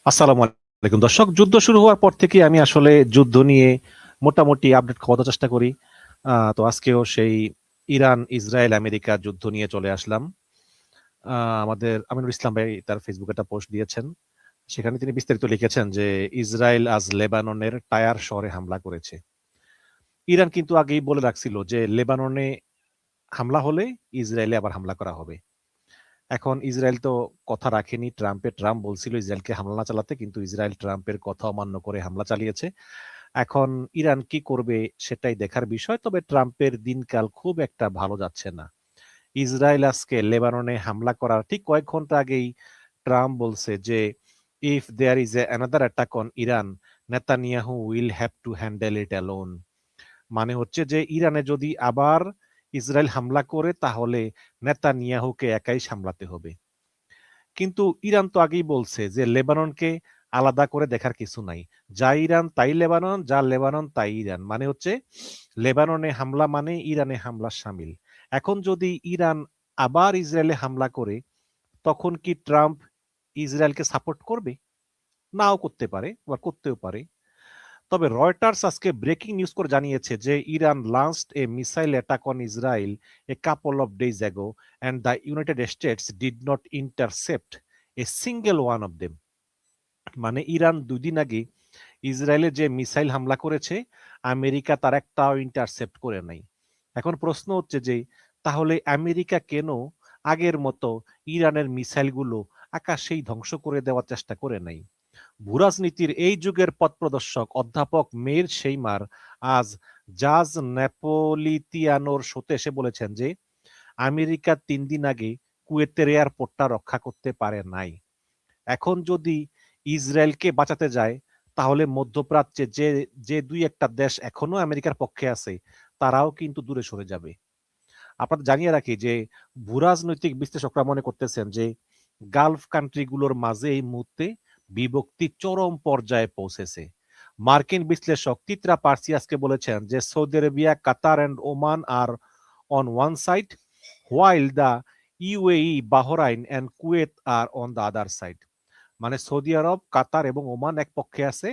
আসসালামু আলাইকুম দর্শক। যুদ্ধ শুরু হওয়ার পর থেকে আমি আসলে যুদ্ধ নিয়ে মোটামুটি আপডেট করার চেষ্টা করি। তো আজকেও সেই ইরান ইসরায়েল আমেরিকা যুদ্ধ নিয়ে চলে আসলাম। আমাদের আমিনুল ইসলাম ভাই তার ফেসবুকে একটা পোস্ট দিয়েছেন, সেখানে তিনি বিস্তারিত লিখেছেন যে ইসরায়েল আজ লেবাননের টায়ার শহরে হামলা করেছে। ইরান কিন্তু আগেই বলে রাখছিল যে লেবাননে হামলা হলে ইসরায়েলে আবার হামলা করা হবে। এখন ইসরায়েল তো কথা রাখেনি। ট্রাম্প বলছিল ইসরায়েলকে হামলা না চালাতে, কিন্তু ইসরায়েল ট্রাম্পের কথা অমান্য করে হামলা চালিয়েছে। এখন ইরান কি করবে সেটাই দেখার বিষয়। তবে ট্রাম্পের দিনকাল খুব একটা ভালো যাচ্ছে না। ইসরায়েল আজকে লেবাননে হামলা করার ঠিক কয়েক ঘন্টা আগেই ট্রাম্প বলছে যে if there is another attack on Iran, Netanyahu will have to handle it alone. মানে হচ্ছে যে ইরানে যদি আবার ইসরায়েল হামলা করে তাহলে নেতানিয়াহুকে একাই সামলাতে হবে। কিন্তু ইরান তো আগেই বলছে যে লেবাননকে আলাদা করে দেখার কিছু নাই। যা ইরান তাই লেবানন, যা লেবানন তাই ইরান। মানে হচ্ছে লেবাননে হামলা মানে ইরানে হামলা শামিল। এখন যদি ইরান আবার ইসরায়েলে হামলা করে, তখন কি ট্রাম্প ইসরায়েলকে সাপোর্ট করবে? নাও করতে পারে, আবার করতেও পারে। তবে রয়টার্স আজকে ব্রেকিং নিউজ করে জানিয়েছে যে Iran launched A missile attack on Israel A couple of days ago and the United states did not intercept a single one of them. মানে ইরান 2 দিন আগে ইসরায়েলে যে মিসাইল হামলা করেছে, আমেরিকা তার একটাও ইন্টারসেপ্ট করে নাই। এখন প্রশ্ন হচ্ছে যে তাহলে আমেরিকা কেন আগের মতো ইরানের মিসাইলগুলো আকাশেই ধ্বংস করে দেওয়ার চেষ্টা করে নাই? ভূরাজনীতির এই যুগের পথপ্রদর্শক অধ্যাপক মেইর সেইমার আজ জাজ নেপোলিতিয়ানোর শোতে এসে বলেছেন যে আমেরিকা 3 দিন আগে কুয়েতের এয়ারপোর্টটা রক্ষা করতে পারে নাই। এখন যদি ইসরায়েলকে বাঁচাতে যায়, তাহলে মধ্যপ্রাচ্যে যে যে 2-1টা দেশ এখনো আমেরিকার পক্ষে আছে, তারাও কিন্তু দূরে সরে যাবে। আপনাদের জানিয়ে রাখি যে ভূরাজনৈতিক বিশ্লেষকরা মনে করতেছেন যে গালফ কান্ট্রিগুলোর মাঝে এই মুহূর্তে বিভক্তি চরম পর্যায়ে পৌঁছেছে। মার্কিন বিশ্লেষক তিত্রা পার্সি আজকে বলেছেন যে Saudi Arabia, Qatar and Oman are on one side, while the UAE, Bahrain and Kuwait are on the other side. মানে সৌদি আরব, কাতার এবং ওমান এক পক্ষে আছে,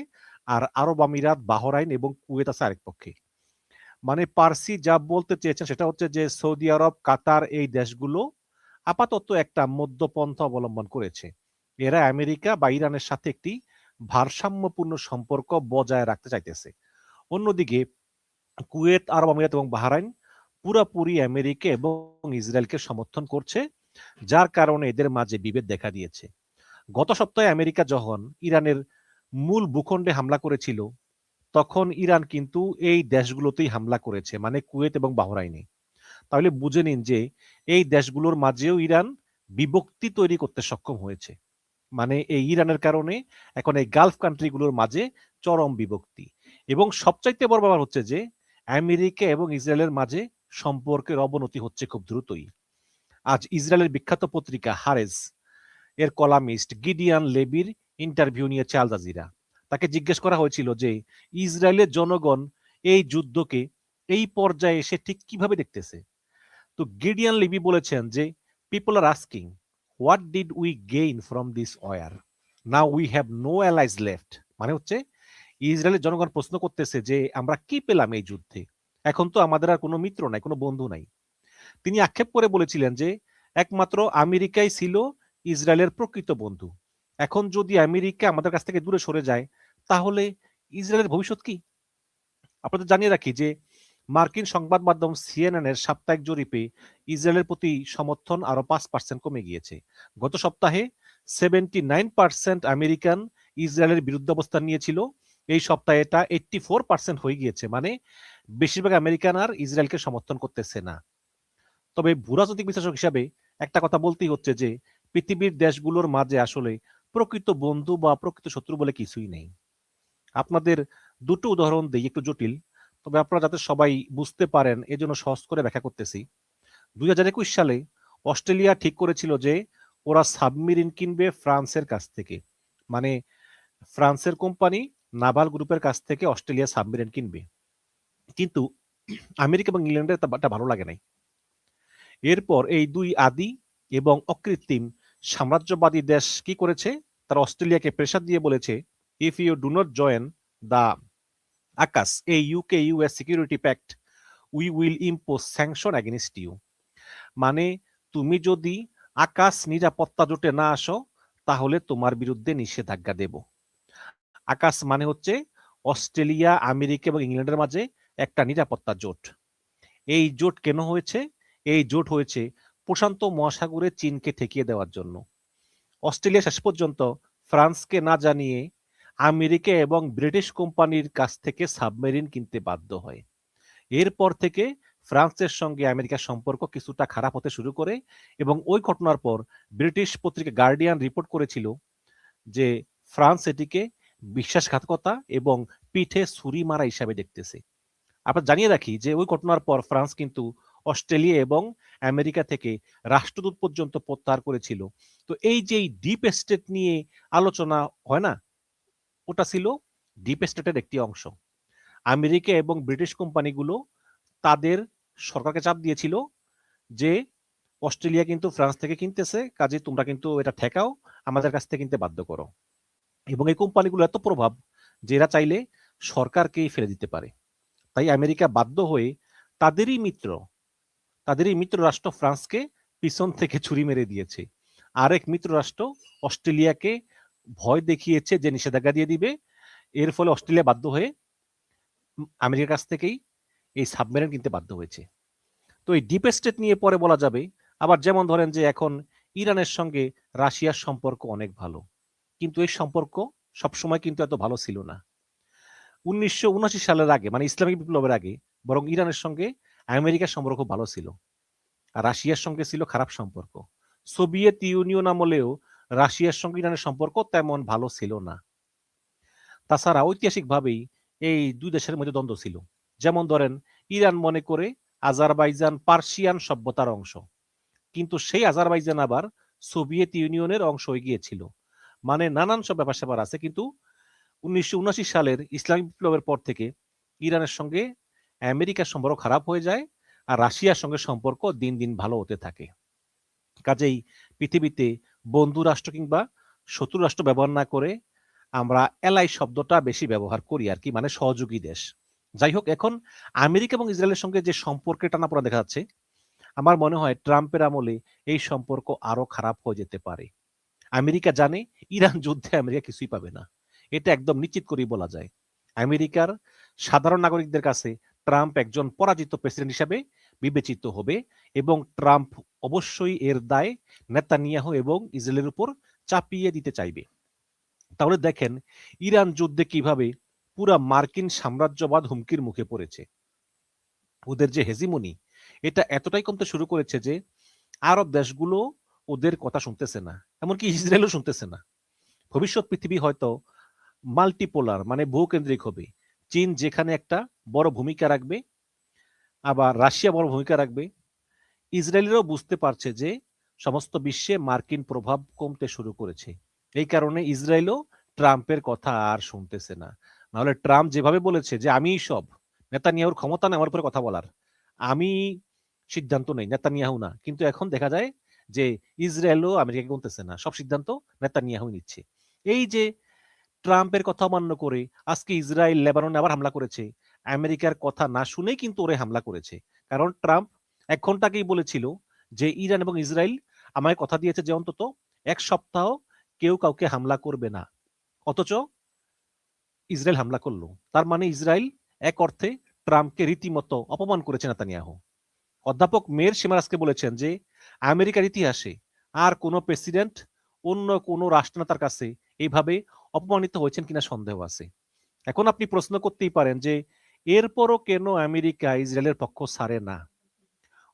আর আরব আমিরাত, বাহরাইন এবং কুয়েত আছে আরেক পক্ষে। মানে পার্সি যা বলতে চেয়েছেন সেটা হচ্ছে যে সৌদি আরব, কাতার এই দেশগুলো আপাতত একটা মধ্যপন্থা অবলম্বন করেছে। এরা আমেরিকা বা ইরানের সাথে একটি ভারসাম্যপূর্ণ সম্পর্ক বজায় রাখতে চাইতেছে। অন্যদিকে কুয়েত, আরব আমিরাত এবং বাহরাইন পুরাপুরি আমেরিকা এবং ইসরায়েলকে সমর্থন করছে, যার কারণে এদের মাঝে বিভেদ দেখা দিয়েছে। গত সপ্তাহে আমেরিকা যখন ইরানের মূল ভূখণ্ডে হামলা করেছিল, তখন ইরান কিন্তু এই দেশগুলোতেই হামলা করেছে, মানে কুয়েত এবং বাহরাইনে। তাহলে বুঝে নিন যে এই দেশগুলোর মাঝেও ইরান বিভক্তি তৈরি করতে সক্ষম হয়েছে। মানে এই ইরানের কারণে এখন এই গালফ কান্ট্রিগুলোর মাঝে চরম বিভক্তি। এবং সবচাইতে বড় ব্যাপার হচ্ছে যে আমেরিকা এবং ইসরায়েলের মাঝে সম্পর্কের অবনতি হচ্ছে খুব দ্রুতই। আজ ইসরায়েলের বিখ্যাত পত্রিকা হারেজ এর কলামিস্ট গিডিয়ান লেবির ইন্টারভিউ নিয়েছে আল জাজিরা। তাকে জিজ্ঞেস করা হয়েছিল যে ইসরায়েলের জনগণ এই যুদ্ধকে এই পর্যায়ে এসে ঠিক কিভাবে দেখতেছে। তো গিডিয়ান লেবি বলেছেন যে people are asking what did we gain from this war, now we have no allies left. মানে হচ্ছে ইসরায়েলের জনগণ প্রশ্ন করতেছে যে আমরা কি পেলাম এই যুদ্ধে, এখন তো আমাদের আর কোনো মিত্র নাই, কোনো বন্ধু নাই। তিনি আক্ষেপ করে বলেছিলেন যে একমাত্র আমেরিকাই ছিল ইসরায়েলের প্রকৃত বন্ধু। এখন যদি আমেরিকা আমাদের কাছ থেকে দূরে সরে যায়, তাহলে ইসরায়েলের ভবিষ্যৎ কি? আপনাদের জানিয়ে রাখি যে মার্কিন সংবাদ মাধ্যম সিএনএন এর সাপ্তাহিক জরিপে ইসরায়েলের প্রতি সমর্থন আরো 5% কমে গিয়েছে। গত সপ্তাহে 79% আমেরিকান ইসরায়েলের বিরুদ্ধে অবস্থান নিয়েছিল। এই সপ্তাহে এটা 84% হয়ে গিয়েছে। মানে বেশিরভাগ আমেরিকান আর ইসরায়েলকে সমর্থন করতেছে না। তবে ভূরাজনৈতিক বিশ্লেষক হিসাবে একটা কথা বলতেই হচ্ছে যে পৃথিবীর দেশগুলোর মাঝে আসলে প্রকৃত বন্ধু বা প্রকৃত শত্রু বলে কিছুই নেই। আপনাদের দুটো উদাহরণ দিই, একটু জটিল, তবে আপনারা যাতে সবাই বুঝতে পারেন এজন্য সহজ করে ব্যাখ্যা করতেছি। 2021 সালে অস্ট্রেলিয়া ঠিক করেছিল যে ওরা সাবমেরিন কিনবে ফ্রান্সের কাছ থেকে। মানে ফ্রান্সের কোম্পানি নাভাল গ্রুপের কাছ থেকে অস্ট্রেলিয়া সাবমেরিন কিনবে। কিন্তু আমেরিকা এবং ইংল্যান্ডের তা ভালো লাগে নাই। এরপর এই দুই আদি এবং অকৃত্রিম সাম্রাজ্যবাদী দেশ কি করেছে, তারা অস্ট্রেলিয়াকে প্রেসার দিয়ে বলেছে, if you do not join the AUKUS a UK US security pact we will impose sanction against you. মানে তুমি যদি আকাশ নিরাপত্তা জোটে না আসো তাহলে তোমার বিরুদ্ধে নিষেধাজ্ঞা দেব। আকাশ মানে হচ্ছে অস্ট্রেলিয়া, আমেরিকা এবং ইংল্যান্ডের মাঝে একটা নিরাপত্তা জোট। এই জোট কেন হয়েছে? এই জোট হয়েছে প্রশান্ত মহাসাগরে চীনকে ঠেকিয়ে দেওয়ার জন্য। অস্ট্রেলিয়া শেষ পর্যন্ত ফ্রান্সকে না জানিয়ে আমেরিকা এবং ব্রিটিশ কোম্পানির কাছ থেকে সাবমেরিন কিনতে বাধ্য হয়। এরপর থেকে ফ্রান্সের সঙ্গে আমেরিকার সম্পর্ক কিছুটা খারাপ হতে শুরু করে এবং ওই ঘটনার পর ব্রিটিশ পত্রিকা গার্ডিয়ান রিপোর্ট করেছিল যে ফ্রান্স এটিকে বিশ্বাসঘাতকতা এবং পিঠে ছুরি মারা হিসাবে দেখতেছে। আপনার জানিয়ে রাখি যে ওই ঘটনার পর ফ্রান্স কিন্তু অস্ট্রেলিয়া এবং আমেরিকা থেকে রাষ্ট্রদূত পর্যন্ত প্রত্যাহার করেছিল। তো এই যে ডিপ স্টেট নিয়ে আলোচনা হয় না, ওটা ছিল ডিপ স্টেটের একটি অংশ। আমেরিকা এবং ব্রিটিশ কোম্পানিগুলো তাদের সরকারকে চাপ দিয়েছিল যে অস্ট্রেলিয়া কিন্তু ফ্রান্স থেকে কিনতেছে, কাজে তোমরা কিন্তু এটা ঠেকাও, আমাদের কাছ থেকে কিনতে বাধ্য করো। এবং এই কোম্পানিগুলো এত প্রভাব যে এরা চাইলে সরকারকেই ফেলে দিতে পারে। তাই আমেরিকা বাধ্য হয়ে তাদেরই মিত্র রাষ্ট্র ফ্রান্সকে পিছন থেকে ছুরি মেরে দিয়েছে। আরেক মিত্র রাষ্ট্র অস্ট্রেলিয়াকে ভয় দেখিয়েছে যে নিষেধাজ্ঞা দিয়ে দিবে। এর ফলে অস্ট্রেলিয়া বাধ্য হয়ে আমেরিকার কাছ থেকেই এই সাবমেরিন কিনতে বাধ্য হয়েছে। তো এই ডিপ স্টেট নিয়ে পরে বলা যাবে। আবার যেমন ধরেন যে এখন ইরানের সঙ্গে রাশিয়ার সম্পর্ক অনেক ভালো, কিন্তু এই সম্পর্ক সবসময় কিন্তু এত ভালো ছিল না। 1979 সালের আগে, মানে ইসলামিক বিপ্লবের আগে, বরং ইরানের সঙ্গে আমেরিকার সম্পর্ক ভালো ছিল আর রাশিয়ার সঙ্গে ছিল খারাপ সম্পর্ক। সোভিয়েত ইউনিয়ন আমলেও রাশিয়ার সঙ্গে ইরানের সম্পর্ক তেমন ভালো ছিল না। তাছাড়া ঐতিহাসিকভাবেই এই দুই দেশের মধ্যে দ্বন্দ্ব ছিল। যেমন ধরেন ইরান মনে করে আজারবাইজান পার্সিয়ান সভ্যতার অংশ, কিন্তু সেই আজারবাইজান আবার সোভিয়েত ইউনিয়নের অংশ হয়ে গিয়েছিল। মানে নানান সব ব্যাপার স্যাপার আছে। কিন্তু 1979 সালের ইসলামিক বিপ্লবের পর থেকে ইরানের সঙ্গে আমেরিকার সম্পর্ক খারাপ হয়ে যায় আর রাশিয়ার সঙ্গে সম্পর্ক দিন দিন ভালো হতে থাকে। কাজেই পৃথিবীতে বন্ধু রাষ্ট্র কিংবা শত্রু রাষ্ট্র ব্যবহার না করে আমরা এলাই শব্দটা বেশি ব্যবহার করি আর কি, মানে সহযোগী দেশ। যাই হোক, এখন আমেরিকা এবং ইসরায়েলের সঙ্গে যে সম্পর্কের টানাপোড়েন দেখা যাচ্ছে, আমার মনে হয় ট্রাম্পের আমলে এই সম্পর্ক আরো খারাপ হয়ে যেতে পারে। আমেরিকা জানে ইরান যুদ্ধে আমেরিকা কিছুই পাবে না, এটা একদম নিশ্চিত করেই বলা যায়। আমেরিকার সাধারণ নাগরিকদের কাছে ট্রাম্প একজন পরাজিত প্রেসিডেন্ট হিসাবে বিবেচিত হবে এবং ট্রাম্প অবশ্যই এর দায় নেতানিয়াহু এবং ইসরায়েলের উপর চাপিয়ে দিতে চাইবে। তাহলে দেখেন ইরান যুদ্ধে কিভাবে পুরা মার্কিন সাম্রাজ্যবাদ হুমকির মুখে পড়েছে। ওদের যে হেজিমনি, এটা এতটাই কমতে শুরু করেছে যে আরব দেশগুলো ওদের কথা শুনতেছে না, এমনকি ইসরায়েলও শুনতেছে না। ভবিষ্যৎ পৃথিবী হয়তো মাল্টিপোলার, মানে বহুকেন্দ্রিক হবে। চীন যেখানে একটা বড় ভূমিকা রাখবে, আবার রাশিয়া বড় ভূমিকা রাখবে। ইসরায়েলেরও বুঝতে পারছে যে সমস্ত বিশ্বে মার্কিন প্রভাব কমতে শুরু করেছে। এই কারণে ইসরায়েলও ট্রাম্পের কথা আর শুনতেছে না। নাহলে ট্রাম্প যেভাবে বলেছে যে আমি সব, নেতানিয়াহুর ক্ষমতা নেই আমার উপরে কথা বলার, আমি সিদ্ধান্ত নেই, নেতানিয়াহু না। কিন্তু এখন দেখা যায় যে ইসরায়েলও আমেরিকাকে গুনতেছে না, সব সিদ্ধান্ত নেতানিয়াহু নিচ্ছে। এই যে ট্রাম্পের কথা অমান্য করে আজকে ইসরায়েল লেবাননে আবার হামলা করেছে, আমেরিকার কথা না শুনেই কিন্তু ওরে হামলা করেছে। কারণ ট্রাম্প 1 ঘন্টা আগেই বলেছিল যে ইরান এবং ইসরায়েল আমায় কথা দিয়েছে যে অন্তত 1 সপ্তাহ কেউ কাউকে হামলা করবে না, অথচ ইসরায়েল হামলা করলো। তার মানে ইসরায়েল এক অর্থে ট্রাম্পকে রীতিমতো অপমান করেছে নেতানিয়াহু। অধ্যাপক মের সীমার আজকে বলেছেন যে আমেরিকার ইতিহাসে আর কোন প্রেসিডেন্ট অন্য কোন রাষ্ট্রনেতার কাছে এইভাবে অপমানিত হয়েছেন কিনা সন্দেহ আছে। এখন আপনি প্রশ্ন করতেই পারেন যে এরপরও কেন আমেরিকা ইসরায়েলের পক্ষ ছাড়ে না?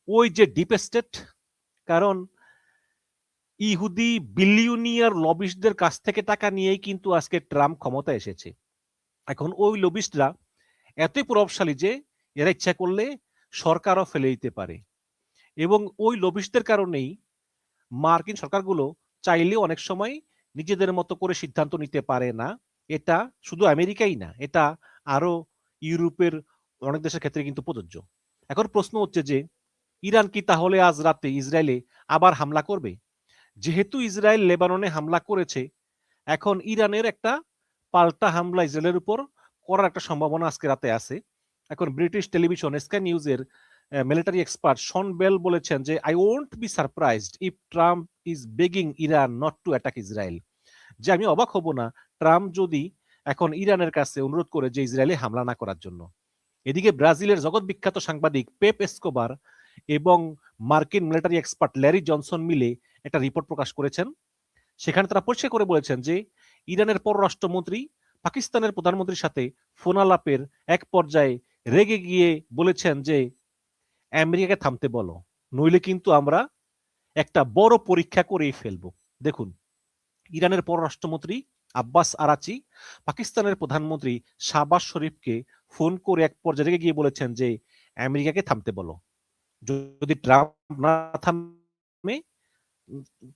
ওই যে ডিপ স্টেট, কারণ ইহুদি বিলিয়নিয়ার লবিস্টদের কাছ থেকে টাকা নিয়েই কিন্তু আজকে ট্রাম্প ক্ষমতায় এসেছে। এখন ওই লবিস্টরা এতই প্রভাবশালী যে এরা ইচ্ছা করলে সরকারও ফেলে দিতে পারে এবং ওই লবিস্টদের কারণেই মার্কিন সরকারগুলো চাইলেও অনেক সময় নিজেদের মতো করে সিদ্ধান্ত নিতে পারে না। এটা শুধু আমেরিকাই না, এটা আরো ইউরোপের অনেক দেশের ক্ষেত্রে কিন্তু প্রযোজ্য। এখন প্রশ্ন হচ্ছে যে ইরান কি তাহলে আজ রাতে ইসরায়েলে আবার হামলা করবে? যেহেতু ইসরায়েল লেবাননে হামলা করেছে, এখন ইরানের একটা পাল্টা হামলা ইসরায়েলের উপর করার একটা সম্ভাবনা আজকে রাতে আছে। এখন ব্রিটিশ টেলিভিশন স্কাই নিউজের মিলিটারি এক্সপার্ট শন বেল বলেছেন যে I won't be surprised if Trump is begging Iran not to attack Israel. যে আমি অবাক হব না ট্রাম্প যদি এখন ইরানের কাছে অনুরোধ করে যে ইসরায়েলে হামলা না করার জন্য। এদিকে ব্রাজিলের জগৎ বিখ্যাত সাংবাদিক পেপ এসকোবার এবং মার্কিন মিলিটারি এক্সপার্ট ল্যারি জনসন মিলে একটা রিপোর্ট প্রকাশ করেছেন। সেখানে তারা পরিষ্কার করে বলেছেন যে ইরানের পররাষ্ট্রমন্ত্রী পাকিস্তানের প্রধানমন্ত্রীর সাথে ফোন আলাপের এক পর্যায়ে রেগে গিয়ে বলেছেন যে আমেরিকাকে থামতে বলো, নইলে কিন্তু আমরা একটা বড় পরীক্ষা করেই ফেলবো। দেখুন, ইরানের পররাষ্ট্রমন্ত্রী আব্বাস আরাচি পাকিস্তানের প্রধানমন্ত্রী শাহবাজ শরীফকে ফোন করে এক পর্যায়ে রেগে গিয়ে বলেছেন যে আমেরিকাকে থামতে বলো, যদি ট্রাম্প না থামে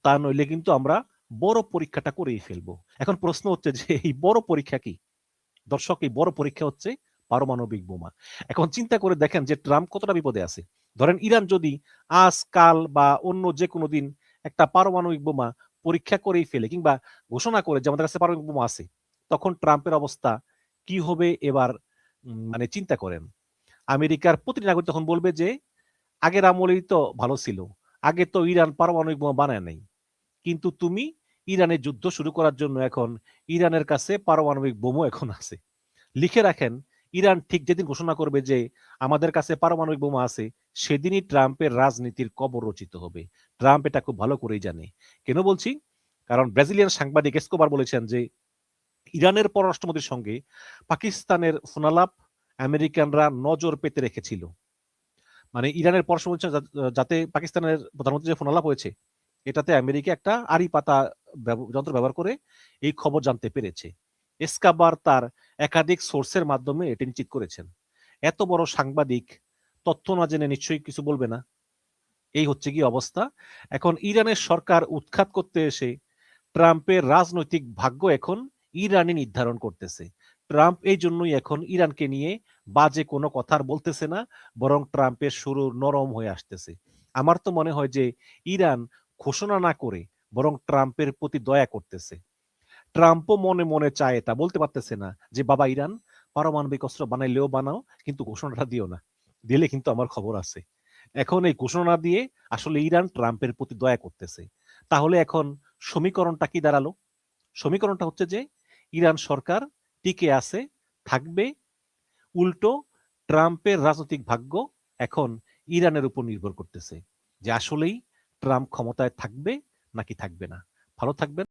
তা নইলে কিন্তু আমরা বড় পরীক্ষাটা করেই ফেলবো। এখন প্রশ্ন হচ্ছে যে এই বড় পরীক্ষা কি? দর্শক, এই বড় পরীক্ষা হচ্ছে পারমাণবিক বোমা। এখন চিন্তা করে দেখেন যে ট্রাম্প কতটা বিপদে আছে। ধরেন ইরান যদি আজ কাল বা অন্য যে কোনো দিন একটা পারমাণবিক বোমা পরীক্ষা করেই ফেলে কিংবা ঘোষণা করে যে আমাদের কাছে পারমাণবিক বোমা আছে, তখন ট্রাম্পের অবস্থা কি হবে এবার মানে চিন্তা করেন। আমেরিকার প্রতিটি নাগরিক তখন বলবে যে আগের আমলেই তো ভালো ছিল, আগে তো ইরান পারমাণবিক বোমা বানায় নাই, কিন্তু তুমি ইরানে যুদ্ধ শুরু করার জন্য এখন ইরানের কাছে পারমাণবিক বোমা এখন আছে। লিখে রাখেন, ইরান ঠিক যেদিন ঘোষণা করবে যে আমাদের কাছে পারমাণবিক বোমা আছে, সেদিনই ট্রাম্পের রাজনীতির কবর রচিত হবে। ট্রাম্প এটা খুব ভালো করেই জানে। কেন বলছি? কারণ ব্রাজিলিয়ান সাংবাদিক এসকোবার বলেছেন যে ইরানের পররাষ্ট্রমন্ত্রীর সঙ্গে পাকিস্তানের ফোনালাপ আমেরিকানরা নজর পেতে রেখেছিল। মানে ইরানের পররাষ্ট্রমন্ত্রী যাতে পাকিস্তানের প্রধানমন্ত্রী যে ফোনালাপ হয়েছে, এটাতে আমেরিকা একটা আড়ি পাতা যন্ত্র ব্যবহার করে এই খবর জানতে পেরেছে। এসকাবার তার একাধিক সোর্সের মাধ্যমে এটি নিশ্চিত করেছেন। এত বড় সাংবাদিক তথ্য না জেনে নিশ্চয়ই কিছু বলবে না। এই হচ্ছে কি অবস্থা। এখন ইরানের সরকার উৎখাত করতে এসে ট্রাম্পের রাজনৈতিক ভাগ্য এখন ইরানই নির্ধারণ করতেছে। ট্রাম্প এই জন্যই এখন ইরানকে নিয়ে বাজে কোনো কথা আর বলতেছে না, বরং ট্রাম্পের সুর নরম হয়ে আসতেছে। আমার তো মনে হয় যে ইরান ঘোষণা না করে বরং ট্রাম্পের প্রতি দয়া করতেছে। ট্রাম্পও মনে মনে চায়, তা বলতে পারতেছে না যে বাবা ইরান পারমাণবিক অস্ত্র বানাইলেও বানাও, কিন্তু ঘোষণাটা দিও না, দিলে কিন্তু আমার খবর আছে। এখন এই ঘোষণা দিয়ে আসলে ইরান ট্রাম্পের প্রতি দয়া করতেছে। তাহলে এখন সমীকরণটা কি দাঁড়ালো? সমীকরণটা হচ্ছে যে ইরান সরকার টিকে আছে, থাকবে, উল্টো ট্রাম্পের রাজনৈতিক ভাগ্য এখন ইরানের উপর নির্ভর করতেছে যে আসলেই ট্রাম্প ক্ষমতায় থাকবে নাকি থাকবে না। ভালো থাকবেন।